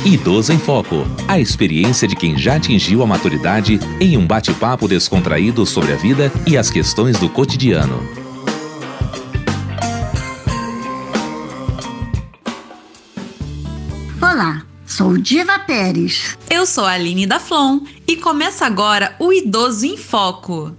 Idoso em Foco. A experiência de quem já atingiu a maturidade em um bate-papo descontraído sobre a vida e as questões do cotidiano. Olá, sou Diva Pérez. Eu sou a Aline da Flon e começa agora o Idoso em Foco.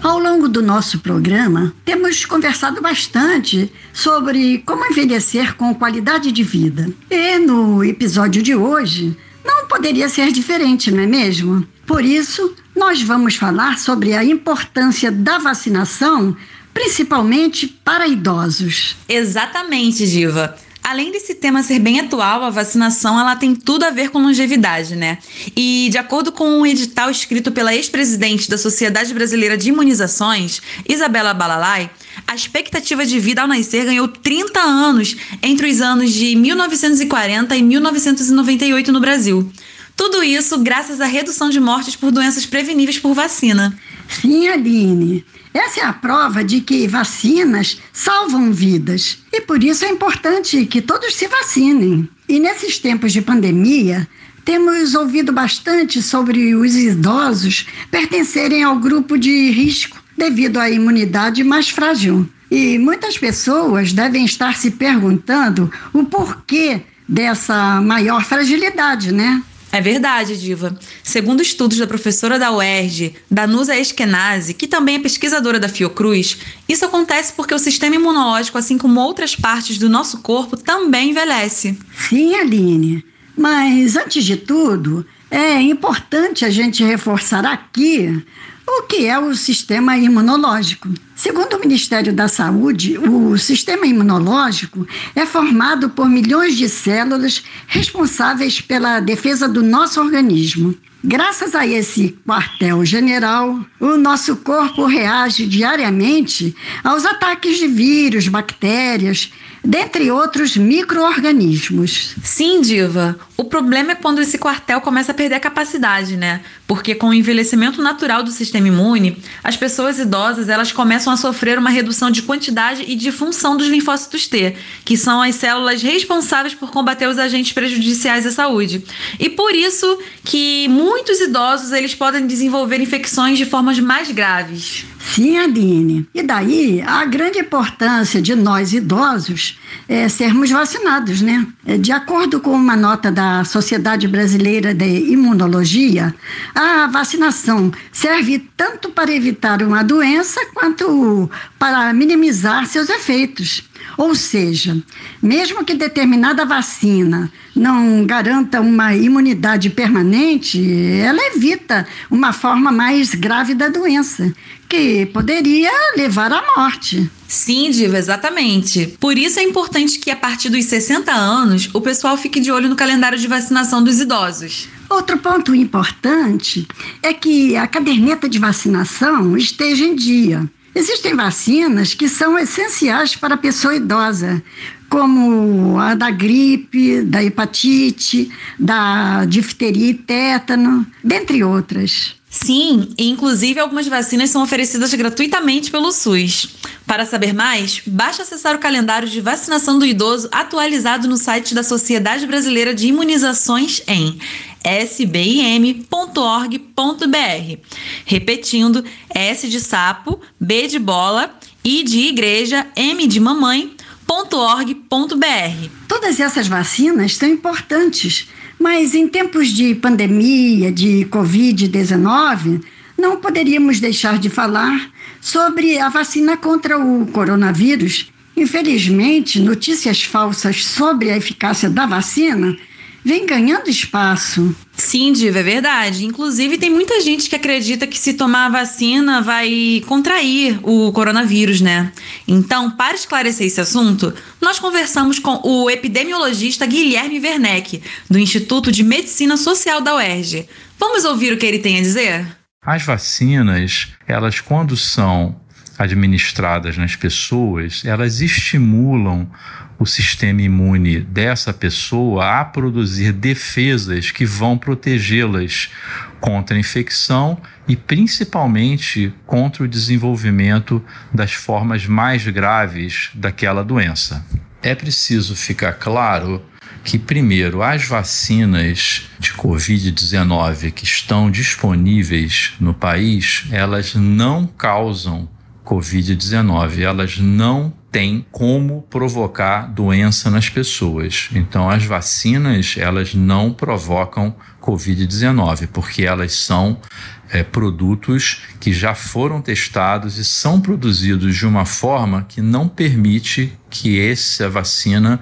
Ao longo do nosso programa, temos conversado bastante sobre como envelhecer com qualidade de vida. E no episódio de hoje, não poderia ser diferente, não é mesmo? Por isso, nós vamos falar sobre a importância da vacinação, principalmente para idosos. Exatamente, Diva. Além desse tema ser bem atual, a vacinação ela tem tudo a ver com longevidade, né? E de acordo com um edital escrito pela ex-presidente da Sociedade Brasileira de Imunizações, Isabela Balalai, a expectativa de vida ao nascer ganhou 30 anos entre os anos de 1940 e 1998 no Brasil. Tudo isso graças à redução de mortes por doenças preveníveis por vacina. Sim, Aline. Essa é a prova de que vacinas salvam vidas. E por isso é importante que todos se vacinem. E nesses tempos de pandemia, temos ouvido bastante sobre os idosos pertencerem ao grupo de risco devido à imunidade mais frágil. E muitas pessoas devem estar se perguntando o porquê dessa maior fragilidade, né? É verdade, Diva. Segundo estudos da professora da UERJ, Danusa Eskenazi, que também é pesquisadora da Fiocruz, isso acontece porque o sistema imunológico, assim como outras partes do nosso corpo, também envelhece. Sim, Aline. Mas, antes de tudo, é importante a gente reforçar aqui o que é o sistema imunológico. Segundo o Ministério da Saúde, o sistema imunológico é formado por milhões de células responsáveis pela defesa do nosso organismo. Graças a esse quartel-general, o nosso corpo reage diariamente aos ataques de vírus, bactérias, dentre outros micro-organismos. Sim, Diva. O problema é quando esse quartel começa a perder a capacidade, né? Porque com o envelhecimento natural do sistema imune, as pessoas idosas elas começam a sofrer uma redução de quantidade e de função dos linfócitos T, que são as células responsáveis por combater os agentes prejudiciais à saúde. E por isso que muitos idosos eles podem desenvolver infecções de formas mais graves. Sim, Aline. E daí a grande importância de nós idosos é sermos vacinados, né? De acordo com uma nota da Sociedade Brasileira de Imunologia, a vacinação serve tanto para evitar uma doença quanto para minimizar seus efeitos. Ou seja, mesmo que determinada vacina não garanta uma imunidade permanente, ela evita uma forma mais grave da doença, que poderia levar à morte. Sim, Diva, exatamente. Por isso é importante que a partir dos 60 anos, o pessoal fique de olho no calendário de vacinação dos idosos. Outro ponto importante é que a caderneta de vacinação esteja em dia. Existem vacinas que são essenciais para a pessoa idosa, como a da gripe, da hepatite, da difteria e tétano, dentre outras. Sim, e inclusive algumas vacinas são oferecidas gratuitamente pelo SUS. Para saber mais, basta acessar o calendário de vacinação do idoso atualizado no site da Sociedade Brasileira de Imunizações em sbim.org.br. Repetindo, S de sapo, B de bola, I de igreja, M de mamãe.org.br. Todas essas vacinas são importantes, mas em tempos de pandemia, de Covid-19, não poderíamos deixar de falar sobre a vacina contra o coronavírus. Infelizmente, notícias falsas sobre a eficácia da vacina vêm ganhando espaço. Sim, Diva, é verdade. Inclusive, tem muita gente que acredita que se tomar a vacina vai contrair o coronavírus, né? Então, para esclarecer esse assunto, nós conversamos com o epidemiologista Guilherme Werneck, do Instituto de Medicina Social da UERJ. Vamos ouvir o que ele tem a dizer? As vacinas, elas quando são administradas nas pessoas, elas estimulam o sistema imune dessa pessoa a produzir defesas que vão protegê-las contra a infecção e principalmente contra o desenvolvimento das formas mais graves daquela doença. É preciso ficar claro que, primeiro, as vacinas de Covid-19 que estão disponíveis no país, elas não causam Covid-19, elas não têm como provocar doença nas pessoas. Então, as vacinas, elas não provocam Covid-19, porque elas são produtos que já foram testados e são produzidos de uma forma que não permite que essa vacina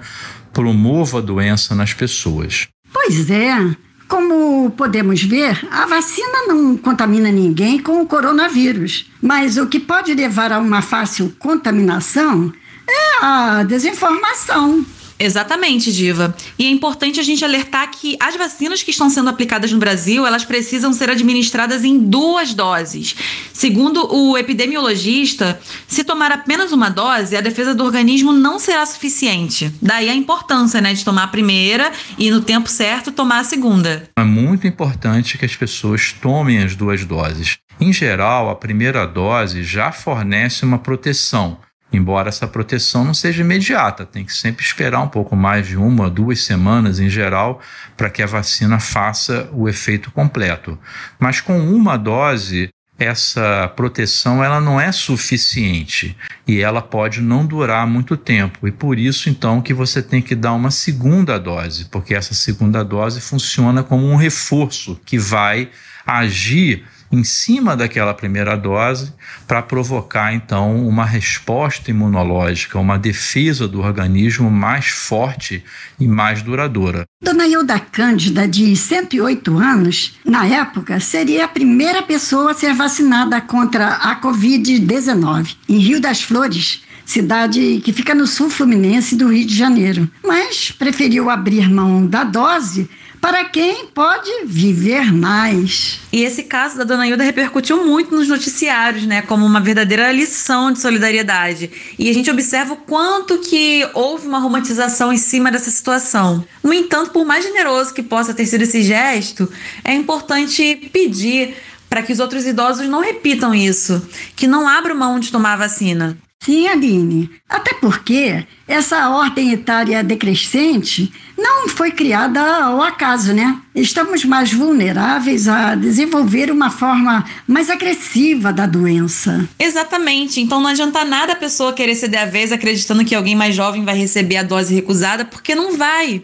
promova a doença nas pessoas. Pois é. Como podemos ver, a vacina não contamina ninguém com o coronavírus, mas o que pode levar a uma fácil contaminação é a desinformação. Exatamente, Diva. E é importante a gente alertar que as vacinas que estão sendo aplicadas no Brasil, elas precisam ser administradas em 2 doses. Segundo o epidemiologista, se tomar apenas uma dose, a defesa do organismo não será suficiente. Daí a importância, de tomar a primeira e, no tempo certo, tomar a segunda. É muito importante que as pessoas tomem as 2 doses. Em geral, a primeira dose já fornece uma proteção, embora essa proteção não seja imediata, tem que sempre esperar um pouco mais de 1 ou 2 semanas, em geral, para que a vacina faça o efeito completo. Mas com uma dose, essa proteção ela não é suficiente e ela pode não durar muito tempo. E por isso, então, que você tem que dar uma segunda dose, porque essa segunda dose funciona como um reforço que vai agir em cima daquela primeira dose para provocar, então, uma resposta imunológica, uma defesa do organismo mais forte e mais duradoura. Dona Hilda Cândida, de 108 anos, na época, seria a primeira pessoa a ser vacinada contra a Covid-19, em Rio das Flores, cidade que fica no sul fluminense do Rio de Janeiro, mas preferiu abrir mão da dose para quem pode viver mais. E esse caso da Dona Hilda repercutiu muito nos noticiários, como uma verdadeira lição de solidariedade. E a gente observa o quanto que houve uma romantização em cima dessa situação. No entanto, por mais generoso que possa ter sido esse gesto, é importante pedir para que os outros idosos não repitam isso, que não abram mão de tomar a vacina. Sim, Aline, até porque essa ordem etária decrescente não foi criada ao acaso, Estamos mais vulneráveis a desenvolver uma forma mais agressiva da doença. Exatamente, então não adianta nada a pessoa querer ceder a vez acreditando que alguém mais jovem vai receber a dose recusada, porque não vai.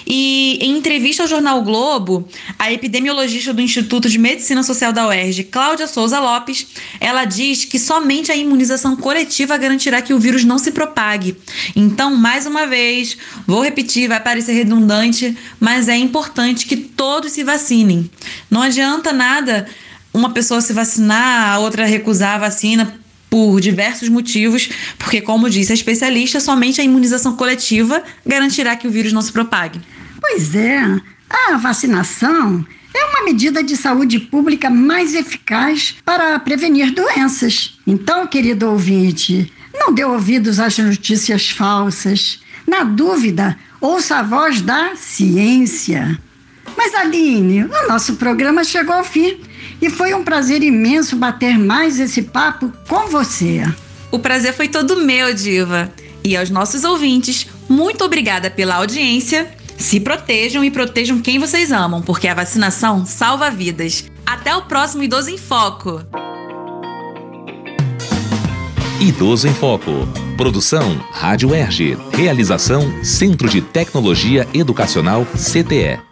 E em entrevista ao jornal o Globo, a epidemiologista do Instituto de Medicina Social da UERJ, Cláudia Souza Lopes, ela diz que somente a imunização coletiva garantirá que o vírus não se propague. Então, mais uma vez, vou repetir, vai parecer redundante, mas é importante que todos se vacinem. Não adianta nada uma pessoa se vacinar, a outra recusar a vacina por diversos motivos, porque, como disse a especialista, somente a imunização coletiva garantirá que o vírus não se propague. Pois é, a vacinação é uma medida de saúde pública mais eficaz para prevenir doenças. Então, querido ouvinte, não dê ouvidos às notícias falsas. Na dúvida, ouça a voz da ciência. Mas, Aline, o nosso programa chegou ao fim e foi um prazer imenso bater mais esse papo com você. O prazer foi todo meu, Diva. E aos nossos ouvintes, muito obrigada pela audiência. Se protejam e protejam quem vocês amam, porque a vacinação salva vidas. Até o próximo Idoso em Foco. Idoso em Foco. Produção Rádio UERJ. Realização Centro de Tecnologia Educacional CTE.